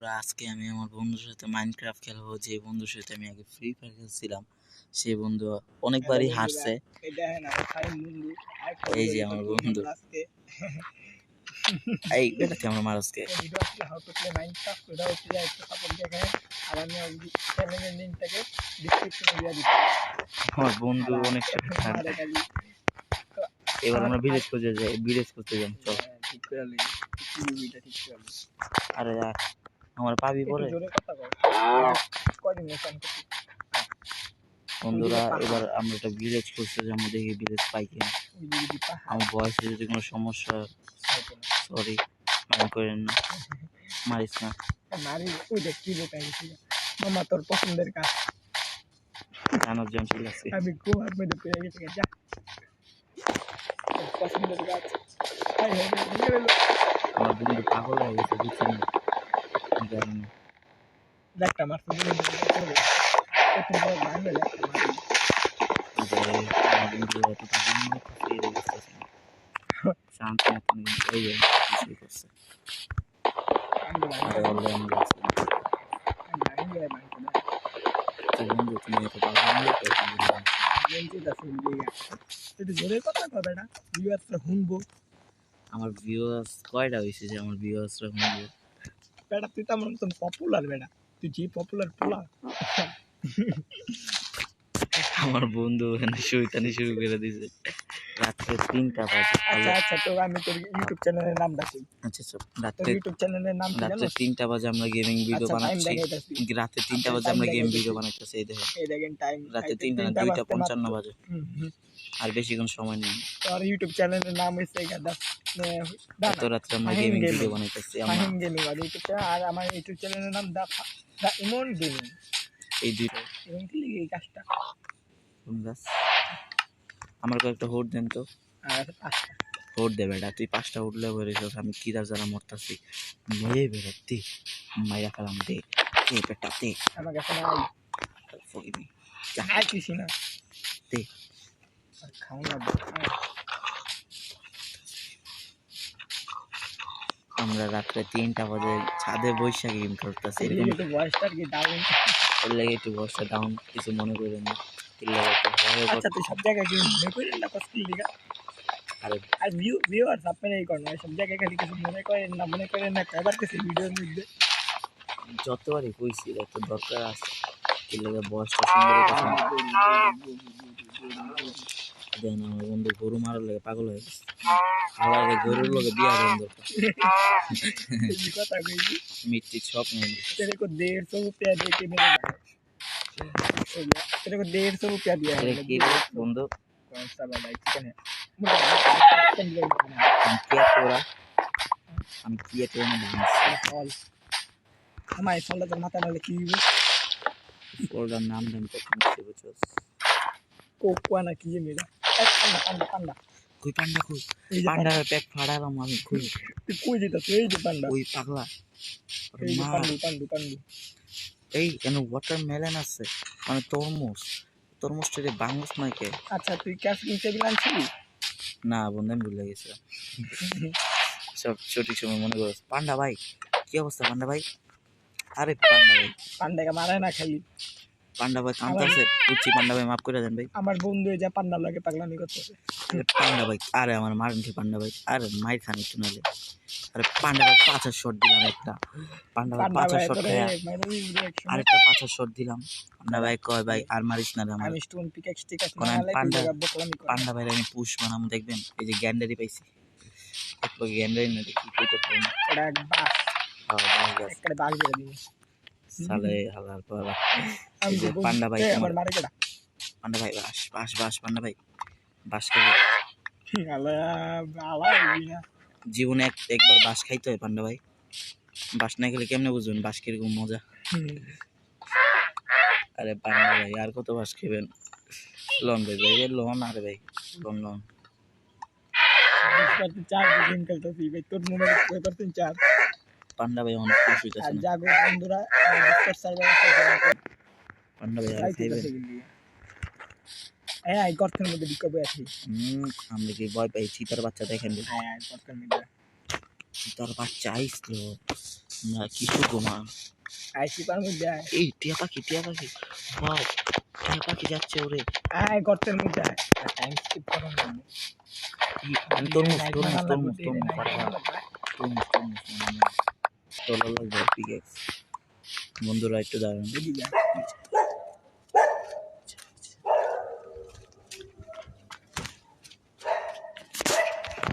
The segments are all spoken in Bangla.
আজকে আমি আমার বন্ধুর সাথে মাইনক্রাফট খেলবো। যে বন্ধুর সাথে আমি আগে ফ্রি ফায়ার খেলছিলাম সেই বন্ধু অনেকবারই হারছে। এই যে আমার বন্ধু, এই বেটাতে আমার মারসকে আমার বন্ধু অনেক ছোট। এবার আমরা ভিলেজ খুঁজে যাই, ভিলেজ করতে যাই। চল আরে আমার পাবি পরে বন্ধুরা। এবার আমরা একটা ভিলেজ খুঁজতে যাবো, দেখি ভিলেজ পাই কিনা। আমার বয়সে যদি কোনো সমস্যা, সরি মাইন্ড করেন না, মারিস না। মামা তোর পছন্দের কাজ জানার জন্য চলে আসছি। আমি কুয়ার মধ্যে পেয়ে গেছি, যা পছন্দের কাজ। আমার বন্ধু পাগল হয়ে গেছে, বুঝছেন না কি কারণে। একটা মাছ আমার বন্ধু এত শান্ত মতন এই কিছুই করছে। বন্ধু তুমি এত আমার ভিউয়ার্স কয়টা হয়েছে যে আমার ভিউয়ার্সরা শুনবো? বেটা তুই তো আমার মতন পপুলার, বেটা তুই যে পপুলার পোলা। আমার বন্ধু এখানে শয়তানি শুরু করে দিয়েছে রাত্রে 3টা বাজে। আচ্ছা তো আমি তোর ইউটিউব চ্যানেলের নাম ডাকি। আচ্ছা রাত্রে ইউটিউব চ্যানেলের নাম কি জানো? রাত্রে 3টা বাজে আমরা গেমিং ভিডিও বানাচ্ছি। রাতে 3টা বাজে আমরা গেম ভিডিও বানাইতেছি। এই দেখেন টাইম রাতে 3টা না 2:55 বাজে। আর বেশিক্ষণ সময় নেই। তোর ইউটিউব চ্যানেলের নাম হইছে এত রাত্রে আমরা গেমিং ভিডিও বানাইতেছি। ফাহিম গেমিং আর ইউটিউব চ্যানেল, আর আমার ইউটিউব চ্যানেলের নাম দা ইমন গেমিং। এই দুইটা এবং কি লিখে এই কাজটা আমার কয়েকটা হোড দেন তো। আর 5টা হোড দে বেটা, তুই 5টা উঠলে বেরিয়েছিস, আমি কি যারা মরতাছি। মেয়ে বেরোতি মাইরা ফেলাম দে এ বেটা দে। আমার কাছে নাই ফকিনি যাই কিছু না দে খাও না। আমরা রাত্রে 3টা বাজে ছাদে বৈশা গেম করতেছি। একটু ভয়েসটা কি ডাউন, এর লাগে একটু ভয়েসটা ডাউন, কিছু মনে করেন না। আচ্ছা তুই সব জায়গায় কি মনে করেন না কষ্ট লিগা? আরে আর ভিউয়ার্স আপনারা এই করেন সব জায়গায় খালি কিছু মনে করেন না কবার কিছু ভিডিওর মধ্যে যতবারই কইছি এত দরকার আছে কি লাগে বয়সটা সুন্দর কথা দেন। আমার বন্ধু গরু মারার লাগে পাগল হয়ে গেছে। আমার গরুর লগে বিয়া দেন দরকার। কথা কইছি মিষ্টি সব নেই। तेरे को 150 रुपया दे के मेरे तेरे को 150 रुपया दिया है কি রে বন্ধু? कौन सा वाला चिकन है? আমি কি এত फल हमारे फल तो माथा वाले की ফলটার নাম দেন কখন বুঝছো? कोकोआ ना की मेरा पांडा पांडा पांडा কই পান্ডা কই? পান্ডার প্যাক ফাড়ালাম আমি। কই তুই কই দিতা তুই? এই যে পান্ডা, ওই পাগলা এই যে পান্ডু পান্ডু পান্ডু। এই কেন ওয়াটারমেলন আছে মানে তরমুজ। তরমুজটা রে বাংলাদেশ নাকি? আচ্ছা তুই ক্যাফিন টেবিল আনছিলি? না বন্ধু আমি ভুলে গেছি সব সঠিক সময় মনে করো। পান্ডা ভাই কি অবস্থা? পান্ডা ভাই আরে পান্ডা ভাই, পান্ডাকে মারে না খালি। পান্ডা ভাই কাঁদতেছে বুঝছি। পান্ডা ভাই মাফ করে দেন ভাই। আমার বন্ধু যা পান্ডা লাগে পাগলামি করতেছে। পান্ডা ভাই আরে আমার মারেন কি পান্ডা ভাই? আরে মাইর খান একটু নালে। আরে পান্ডা ভাই 5 শট দিলাম একটা। পান্ডা ভাই 5 শট আরেকটা 5 শট দিলাম। পান্ডা ভাই কয় ভাই আর মারিস না রে আমার। আমি স্টোন পিকেক্স ঠিক আছে পান্ডা ভাই আমি পুশ বানাবো দেখবেন। এই যে গ্যান্ডারি পাইছি, একটু গ্যান্ডারি না দেখি কই তো পাই না। এটা এক বাস একটা বাস দিয়ে দিই সালে হালার পালা। এই যে পান্ডা ভাই আমার মারে কেডা? পান্ডা ভাই বাস বাস বাস পান্ডা ভাই বাস খাবে। আলা আলা না জীবনে একবার বাস খাইতে হয় পান্ডা ভাই। বাস না খেলে কেমনে বুঝবেন বাস কিরকম মজা? আরে পান্ডা ভাই আর কত বাস খাবেন? লন ভাই ভাই লন। আরে ভাই লন লন তোর মনে চার পান্ডা ভাই অনেক খুশি হইতাছে না। জাগো বন্ধুরা পান্ডা ভাই আর খাইবেন? এই গর্তের মধ্যে বিকবে আছি। আমরা কি ভয় পাই? চিতার বাচ্চা দেখেন। গর্তের মধ্যে চিতার বাচ্চা আইসলো। না কিছু ঘুমা আইসি পার মধ্যে আয় এই টিয়া পাখি বাহ টিয়া পাখি যাচ্ছে ওরে আয় গর্তের মধ্যে আয় টাইম স্কিপ করো না আমি তরমুজ তোলা লাগবে পিকেক্স বন্ধুরা একটু দাঁড়ান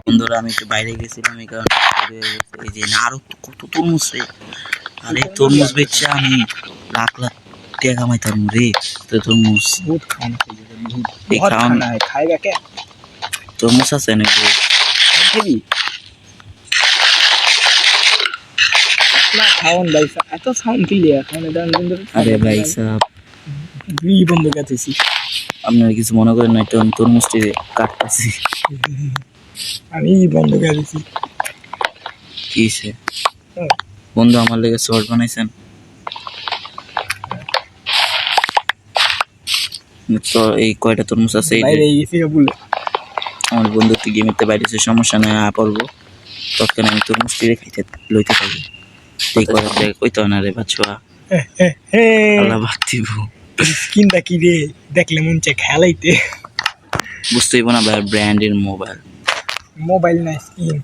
বন্ধুরা আমি একটু বাইরে গেছিলাম এই কারণে এই যে না আরো কত তরমুজ রে আর এই তরমুজ বেচছে আমি লাখ লাখ টাকা কামাইতাম রে তো তরমুজ বহুত খাওয়ানো এই খাওয়ান খাইবা কে তরমুজ আছে নাকি খাবি না খাওয়ান ভাই এত সাউন্ড ক্লিয়ার খাওয়ানো দান বন্ধ আরে ভাই সাহেব দুই বন্ধ কাটেছি আপনারা কিছু মনে করেন না একটু তরমুজটি কাটতেছি আমি বন্ধ কাটেছি কিসে বন্ধু আমার লেগে শর্ট বানাইছেন তো এই কয়টা তরমুজ আছে এই বাইরে গেছি বলে আমার বন্ধু একটু গেমেতে বাইরেছে সমস্যা নাই পড়বো তৎক্ষণ আমি তরমুজটি খাইতে লইতে থাকি এই কথা কইতে না রে বাচ্চা আল্লাহ বাদ দিব স্কিনটা কি রে দেখলে মন চায় খেলাইতে বুঝতেই না ভাই ব্র্যান্ডের মোবাইল না স্কিন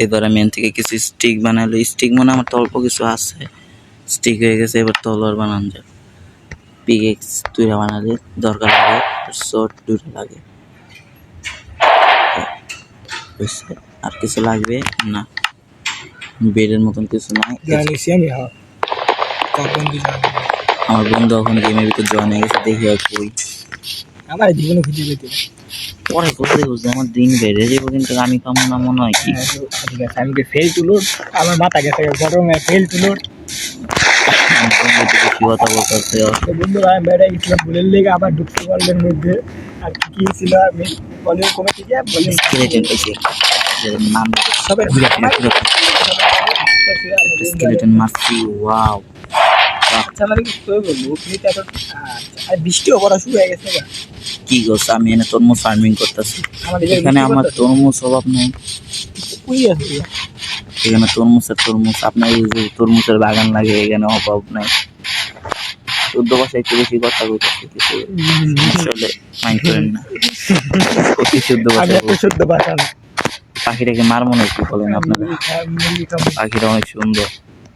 এবার আমি থেকে কিছু স্টিক বানালো স্টিক মনে আমার তো অল্প কিছু আছে স্টিক হয়ে গেছে এবার তলোয়ার বানানো যায় পিকেক্স দুইটা বানালে দরকার লাগে শর্ট দুইটা লাগে আর কিছু লাগবে না বেডের মতন কিছু নাই জানিস আমি বন্ধু জানি আমার বন্ধু এখন গেমের ভিতর জয়েন হয়ে গেছে দেখি আর কই আমার জীবনে খুঁজে পেতে পরে করতে বুঝতে আমার দিন বেড়ে যাবো কিন্তু আমি পাবো না মনে হয় কি ঠিক আছে আমি ফেল তুলোর আমার মাথা গেছে গরমে ফেল তুলোর কি কথা বলতে বন্ধুরা আমি বেড়ে গেছিলাম ভুলের লেগে আবার ঢুকতে পারলেন মধ্যে আর কি ছিল আমি বলে কমে থেকে বলে স্কেলেটন পাইছি নাম সবাই স্কেলেটন মারছি ওয়াও আচ্ছা মানে কি বলবো আর বৃষ্টিও পড়া শুরু হয়ে গেছে কি করছে আমি এনে তরমুজ ফার্মিং করতেছি এখানে আমার তরমুজ অভাব নেই এখানে তরমুজ আপনার এই যে তরমুজের বাগান লাগে এখানে অভাব নাই 14 বছর একটু বেশি কথা বলতেছি কিছু আসলে মাইন্ড করেন না অতি 14 বছর পাখিটাকে মার মনে কি বলেন আপনারা পাখিটা অনেক সুন্দর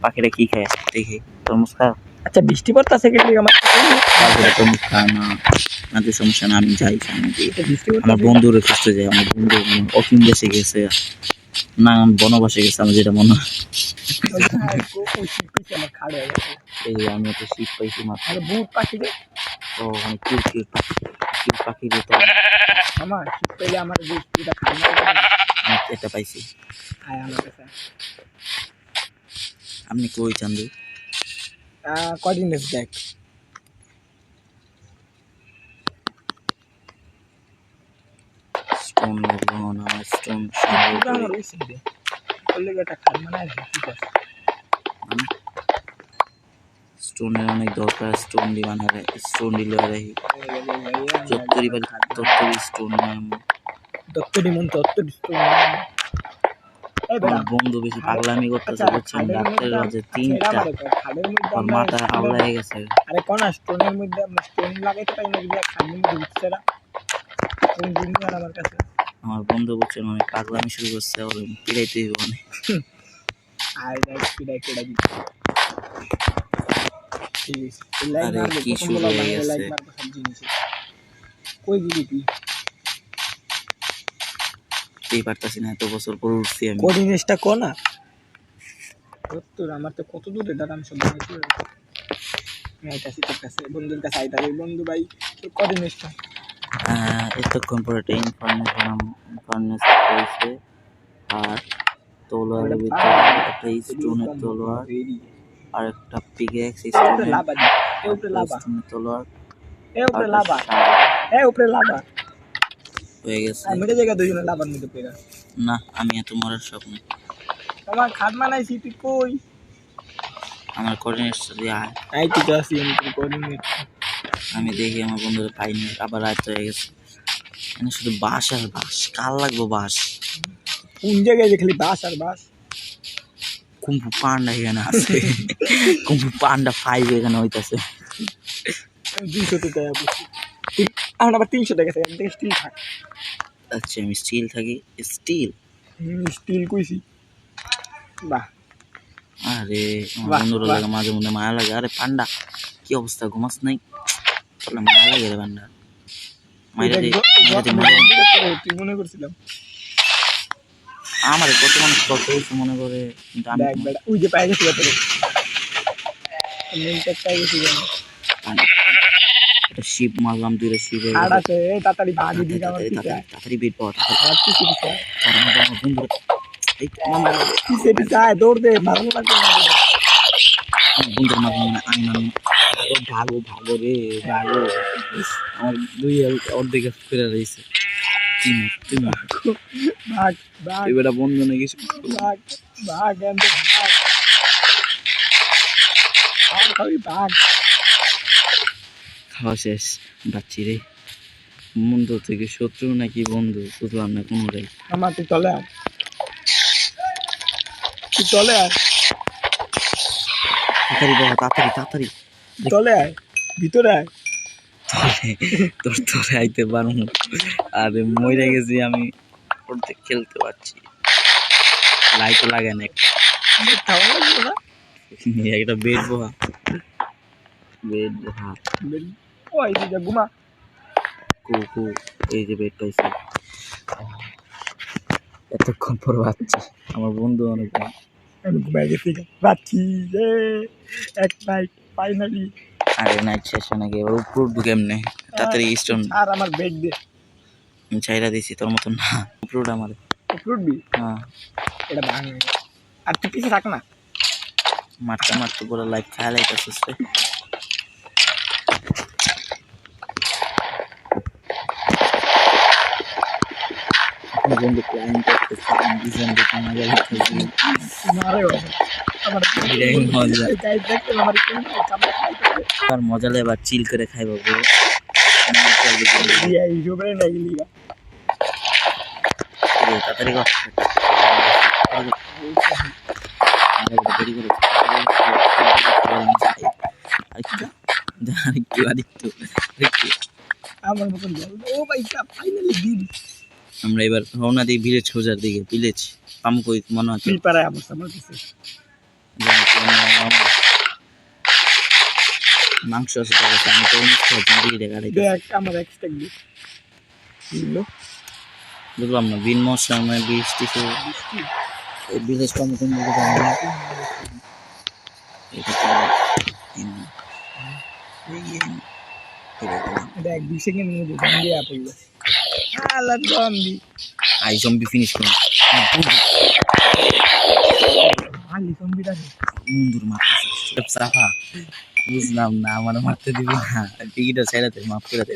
পাখিটা কি খায় দেখি তরমুজ খায় আচ্ছা বৃষ্টি পড়তেছে কি আমার পাখিটা তরমুজ খায় না আমাদের সমস্যা না আমি যাই আমার বন্ধুরে খুঁজতে যাই আমার বন্ধু অফিন দেশে গেছে না বনবাসে গেছে আমার যেটা মনে হয় এই আমি একটা শীত পাইছি মাত্র বহুত পাখি রে ও মানে কিউট পাখি রে তো আমার শীত পেলে আমার এটা খাওয়া এটা পাইছি আয় আমার কাছে আপনি কই চান্দু কদিন দেখ স্টোন লাগলো না স্টোন আমার ওই সিদ্ধে করলে একটা খান মানে ঠিক আছে স্টোনের অনেক দরকার স্টোন দিয়ে বানালে স্টোন দিলে রাখি যত্তরি বাড়ি তত্তরি স্টোন দত্তরি মন তত্তরি স্টোন বন্ধু বেশি পাগলামি করতেছে বুঝছেন রাতের বাজে 3টা আর মাথা আওলা হয়ে গেছে আরে কোন স্টোনের মধ্যে আমরা স্টোন লাগাইতে পারি না যে খানের মধ্যে উঠছে না কোন জিনিস আমার কাছে আমার বন্ধু বুঝছেন অনেক পাগলামি শুরু করছে ওর পিড়াইতে হইব অনেক আই লাইক পিড়াই দিই আরে কি শুরু হয়ে গেছে কই দিবি তুই পারতাছি না এত বছর পর উঠছি আমি কোন জিনিসটা কো না তোর আমার তো কত দূরে দাঁড়া আমি সব জানি আইতাছি তোর কাছে বন্ধুর কাছে আইতাছি বন্ধু ভাই তোর কোন জিনিসটা এতক্ষণ পরে একটা ইনফরমেশন পেয়েছে আর তলোয়ারের ভিতরে একটা স্টোনের তলোয়ার আর একটা পিকেক্স স্টোনের তলোয়ার উপরে লাভা হয়ে গেছে আমি জায়গা দুইজনে লাভার মধ্যে পেরা না আমি এত মরার স্বপ্ন তোমার খাট মানাইছি তুই কই আমার কোঅর্ডিনেটস দিয়ে আই ঠিক আছে আমি কোঅর্ডিনেট আমি দেখি আমার বন্ধুরা পাইনি আবার রাত হয়ে গেছে মানে শুধু বাস আর বাস কাল লাগবো বাস কোন জায়গায় দেখলি বাস আর বাস কুম্ফু পান্ডা এখানে আছে কুম্ফু পান্ডা 5 এখানে হইতাছে 200 টাকা বসি এখন আবার 300 টাকা আছে দেখে স্টিল থাক আচ্ছা আমি স্টিল থাকি স্টিল স্টিল কইছি বাহ আরে আমার বাহ, বন্ধুরা বাহ। লাগে মাঝে মধ্যে মায়া লাগে আরে পান্ডা কি অবস্থা ঘুমাস নাই বললাম মায়া লাগে রে পান্ডা মাইরা দে তুই মনে করছিলাম আমার কত মানুষ কত কিছু মনে করে কিন্তু আমি দেখ বেটা ওই যে পাই গেছি তোরে মেন ট্যাগ পাই গেছি একটা শিপ মারলাম দুইটা শিপে আর আছে তাড়াতাড়ি ভাগি দিই আমার পিছে তাড়াতাড়ি বেট পাওয়া আমার পিছে পিছে আমার বন্ধুরা এই আমার পিছে পিছে আয় দৌড় দে ভালো লাগছে না বন্ধুর মাঝে আমি ভাগো ভাগো রে ভাগো আমার দুই অর্ধেক ফিরে রয়েছে তিন ভাগ ভাগ এবার বন্ধু নাকি কিছু ভাগ ভাগ এন্ড ভাগ আর খাবি ভাগ খাওয়া শেষ বাচ্চি রে বন্ধু থেকে শত্রু নাকি বন্ধু বুঝলাম না কোনোটাই আমার তুই চলে আয় তুই চলে আয় তাড়াতাড়ি বাবা তাড়াতাড়ি চলে আয় ভিতরে আয় তোরে আইতে পারবো আরে মরে গেছি আমি অর্ধেক খেলতে পারছি লাইট লাগে না খাওয়া লাগবে না একটা বেড বহা ওই দিকে ঘুমা কু এই যে বেড পাইছি এতক্ষণ পর বাচ্চা আমার বন্ধু অনেক আমি ঘুমাই গেছি রাত্রি রে এক নাইট ফাইনালি আরে নাইট শেষ নাকি এবার উপর ঢুকে এমনি তাড়াতাড়ি স্টোন আর আমার বেড দে চাইরা দিছি তোর মতন না উপরটা আমার উঠবি হ্যাঁ এটা ভাঙে আর তুই পিছে থাক না মারতে পুরো লাইফ খেয়াল আইতাছিস রে বন্ধু প্ল্যান করতেছি ডিজাইন দেখে মজা লাগতেছি মারে আমার এটাই মজা গাইড দেখতে আমার কোন কামড়া খাইতে আর মজা লাগে এবার চিল করে খাইবো ব্রো দিয়া এই জোরে না গেলি তাড়াতাড়ি কর দেরি করে আরেকটু আমার মতন বল ও ভাই ফাইনালি দিন আমরা এবার রওনা দিই ভিলেজ খোঁজার দিকে ভিলেজ পামু কই মনে হচ্ছে ফ্রি পারে অবস্থা আমার কাছে মাংস আছে তোর কাছে আমি তো দিকে দেখা দেখ আমার এক্সট্রা দি দিলো বুঝলাম না বিন মশলা বৃষ্টি এই ভিলেজ পামু কোন দিকে যাবো এটা দেখ 2 সেকেন্ড মধ্যে জম্বি আপ হইলো আলা জম্বি আই জম্বি ফিনিশ করুন আলি জম্বিটা মুন্দুর মারতেছে সাফা বুঝলাম না আমার মারতে দিবি না টিকিটা ছেড়াতে মাফ করে দে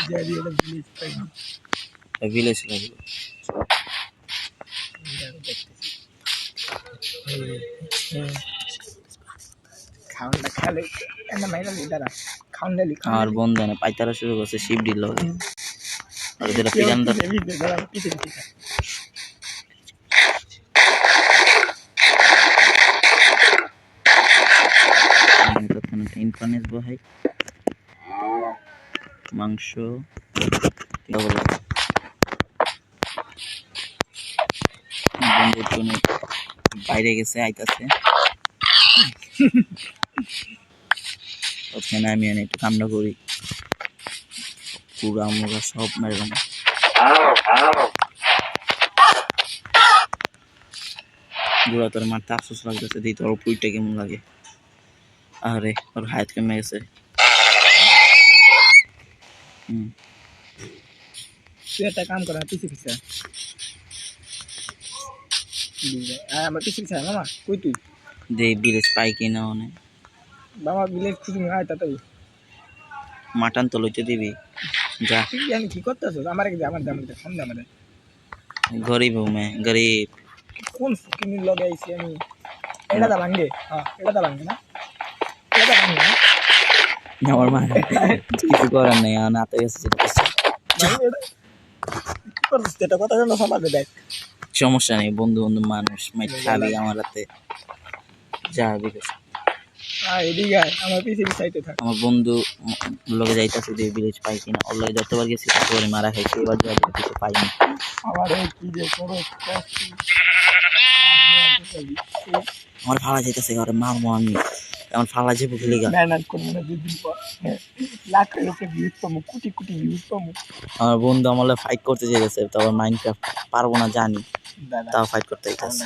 যাই এটা প্লিজ তাই ভিলেজ লাগবে খাওয়াটা খেলে এমন মাইরা লিডারা খাওয়ান দিলি আমার বন্ধু না পাইতারা শুরু করছে শিপ ডিল লগে আর যেটা পিরান্দা ইনফানেস বহাই মাংস বাইরে গেছে আইতাছে ওখানে আমি একটু কামড়া করি পুরা মুরা সব মেরে বুড়া তোর মারতে আফসোস লাগতেছে দিই তোর পুইটা কেমন লাগে আরে ওর হায়াত কমে গেছে তুই একটা কাম কর পিছিয়ে পিছিয়ে আমার পিছিয়ে পিছিয়ে মামা কই তুই দে বিলেজ পাই কিনা অনেক বাবা বিলেজ খুঁজে আয় তাড়াতাড়ি মাটন তো লইতে দিবি যা তুই জানি কি করতেছ আমার আমার দাম ফোন দে আমাদের গরিব মে গরিব কোন ফুকিনি লাগাইছি আমি এটা দা ভাঙে হ্যাঁ এটা দা ভাঙে না এটা ভাঙে না আমার মা কিছু করার নেই আর নাতে গেছে কি করছিস এটা কথা জন্য সমাজে দেখ সমস্যা নেই, বন্ধু বন্ধু মানুষ, মাইট খাবি আমার হাতে যা বিকাশ। এদিকে আয়, আমার পিছিয়ে পিছাইতে থাক। আমার বন্ধু লগে যাইতাছে যে ভিলেজ পাই কিনা, ওর লগে যতবার গেছি ততবারই মারা খাইছি, এবার যাবো কিছু পাইনি। আমার কি যে করো আমার ফালা যাইতাছে ঘরে মারবো আমি, আমার ফালা যাবো খেলে গা। মেহনত করবো না দুদিন পর লাখের উপরে ভিউজ পাবো, কোটি কোটি ভিউজ পাবো। আমার বন্ধু আমার ফাইট করতে চাইতেছে, তবে মাইনক্রাফট পারবো না জানি, দাদা তাও ফাইট করতে চাইতেছে।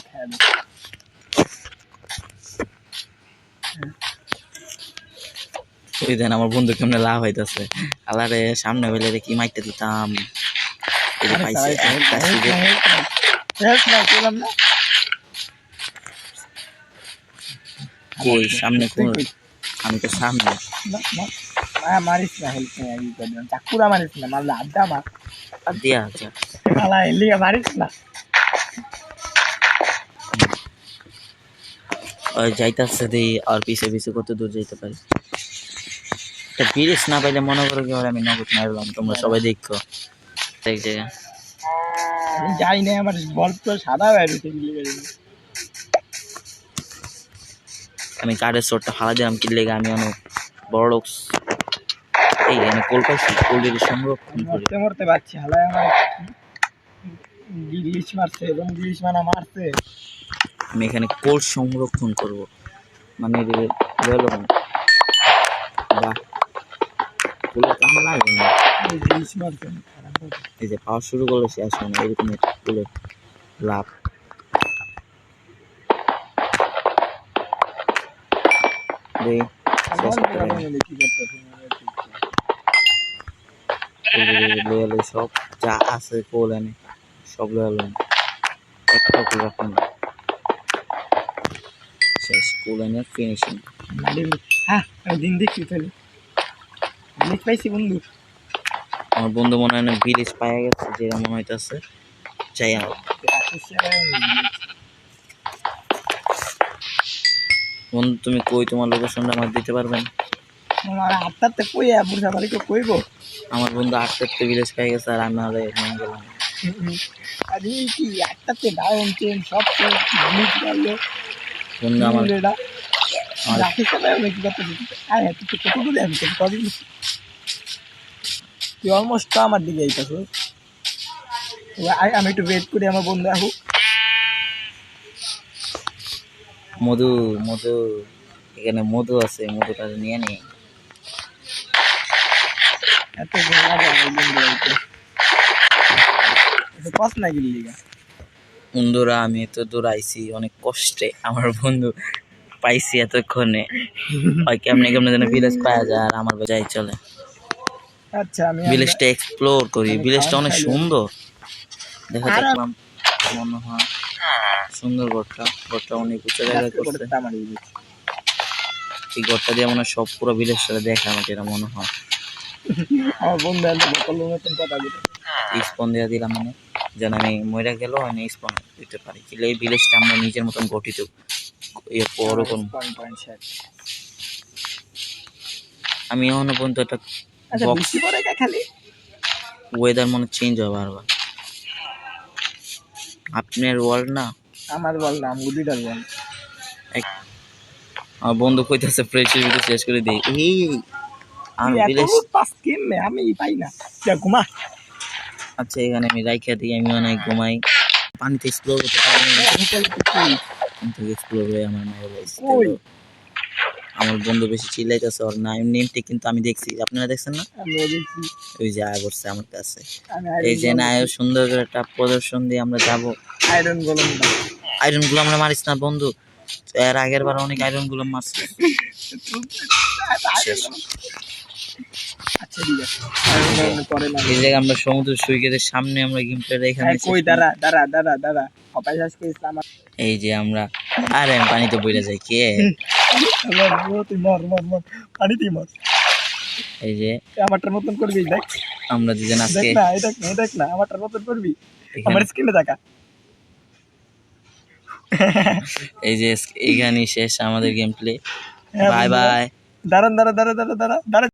ওই দেন আমার বন্ধু কেমনে লাভ হইতেছে, আলারে সামনে হইলে রে কি মাইরটা দিতাম। এই যে পাইছে একটা সুযোগ। কে সামনে কোন? আমি তো সামনে। মারিস না, হেল্প চাকুরা মারিস না, মারলে আড্ডা মার আর দিয়া আচ্ছা মারিস না। ওই যাইতাছে দিই আর পিছে পিছে কত দূর যাইতে পারি। একটা ব্রিজ না পাইলে মনে করো কি আমি নগদ মারলাম, তোমরা সবাই দেখো এক জায়গায়। আমি যাই না, আমার বল তো সাদা হয়ে গেছে। আমি কার্ডের শটটা ফালা দিলাম কি লেগে, আমি অনেক বড় লোক। এই আমি কোল পাইছি, কোলের সংরক্ষণ করি। মরতে মরতে পারছি, হালায় আমার গ্লিচ মারছে এবং গ্লিচ মানা মারছে। আমি এখানে কোল সংরক্ষণ করব, মানে বাহ কোলের কাম লাগে না। গ্লিচ মারছে, এই যে পাওয়া শুরু করলে শেষ হয় না, এরকম কোলের লাভ। সব যা আছে কোল এনে সব লয়াল একটা কোল রাখুন শেষ, কোল এনে ফিনিশিং। হ্যাঁ আমি দিন দেখছি তাহলে গ্লিচ পাইছি বন্ধু। আমার বন্ধু মনে হয় না ভিলেজ পাওয়া গেছে, যেটা মনে হইতেছে চাই আমার বন্ধু। তুমি কই তোমার লোকেশনটা আমার দিতে পারবেন? আমার আটটাতে কই বুঝা পারি কেউ কইব। আমার বন্ধু 8টাতে ভিলেজ পেয়ে গেছে আর আমি আরে মনে গেলাম। আরে কি 8টাতে ডাউন চেন সব গ্লিচ মারলো বন্ধু আমার রাখিস না আমি কি করতে দিতে। আরে তুই কত দূরে আমি তোকে কদিন তুই অলমোস্ট তো আমার দিকে আইতাছ। আমি একটু ওয়েট করি আমার বন্ধু আসুক। মধু মধু এখানে মধু আছে, মধুটা নিয়ে নি। এত কষ্ট না গিলি বন্ধুরা আমি এত দূর আইছি অনেক কষ্টে, আমার বন্ধু পাইছি এতক্ষণে। হয় কেমনে কেমনে যেন ভিলেজ পাওয়া যায় আর আমার যাই চলে। আচ্ছা আমি ভিলেজটা এক্সপ্লোর করি, ভিলেজটা অনেক সুন্দর দেখা দেখলাম, মনে হয় সুন্দর। ঘরটা অনেক উঁচু জায়গায় করছে, এই ঘরটা দিয়ে মনে হয় সব পুরো ভিলেজটা দেখা আমার যেটা মনে হয়। আমার বন্ধু নতুন কথা স্পন দিয়ে দিলাম মানে যেন আমি মরে গেলেও আমি স্পন দিতে পারি, কিন্তু এই ভিলেজটা আমরা নিজের মতন গঠিত ওরকম। আমি এখনো পর্যন্ত একটা খালি ওয়েদার মনে চেঞ্জ হয় বারবার। আপনার ওয়ার্ল্ড না আমার বল না, আমি দুইটার বল। আমার বন্ধু কইতাছে ফ্রেশের ভিডিও শেষ করে দেই। এই আর ভিলেজ পাস কেমনে আমি পাই না, যা ঘুমা। আচ্ছা এখানে আমি রাইখা দিই, আমি অনেক ঘুমাই। পানিতে এক্সপ্লোর করতে পারি না, এক্সপ্লোর করে আমার মায়ের কই আমার বন্ধু বেশি চিল্লাইতেছে ওর নেমটি, কিন্তু আমি দেখছি, আপনারা দেখছেন না? আমিও দেখছি। ওই যে আয় বসছে আমার কাছে, এই যে না সুন্দর করে একটা প্রদর্শন দিয়ে আমরা যাব। আয়রন গোলম আয়রন গুলো আমরা মারিস না বন্ধু, এর আগের বার অনেক আয়রন গুলো মারছে। আচ্ছা ঠিক আছে, পরে এই জায়গায় আমরা সমুদ্র সৈকতের সামনে আমরা গেম প্লে এখানে কই দাঁড়া দাঁড়া দাঁড়া দাঁড়া হপাই শেষ করিস আমার। এই যে আমরা আরে আমি পানিতে বইরা যাই কে তুই মর মর মর পানিতে মর। এই যে আমারটার মতন করবি, দেখ আমরা দুজন আজকে দেখ না, দেখ না আমারটার মতন করবি, আমার স্ক্রিনে দেখা। এই যে এইখানেই শেষ আমাদের গেম প্লে। Bye bye. দাঁড়ান দাঁড়া দাঁড়া দাঁড়া দাঁড়া দাঁড়া।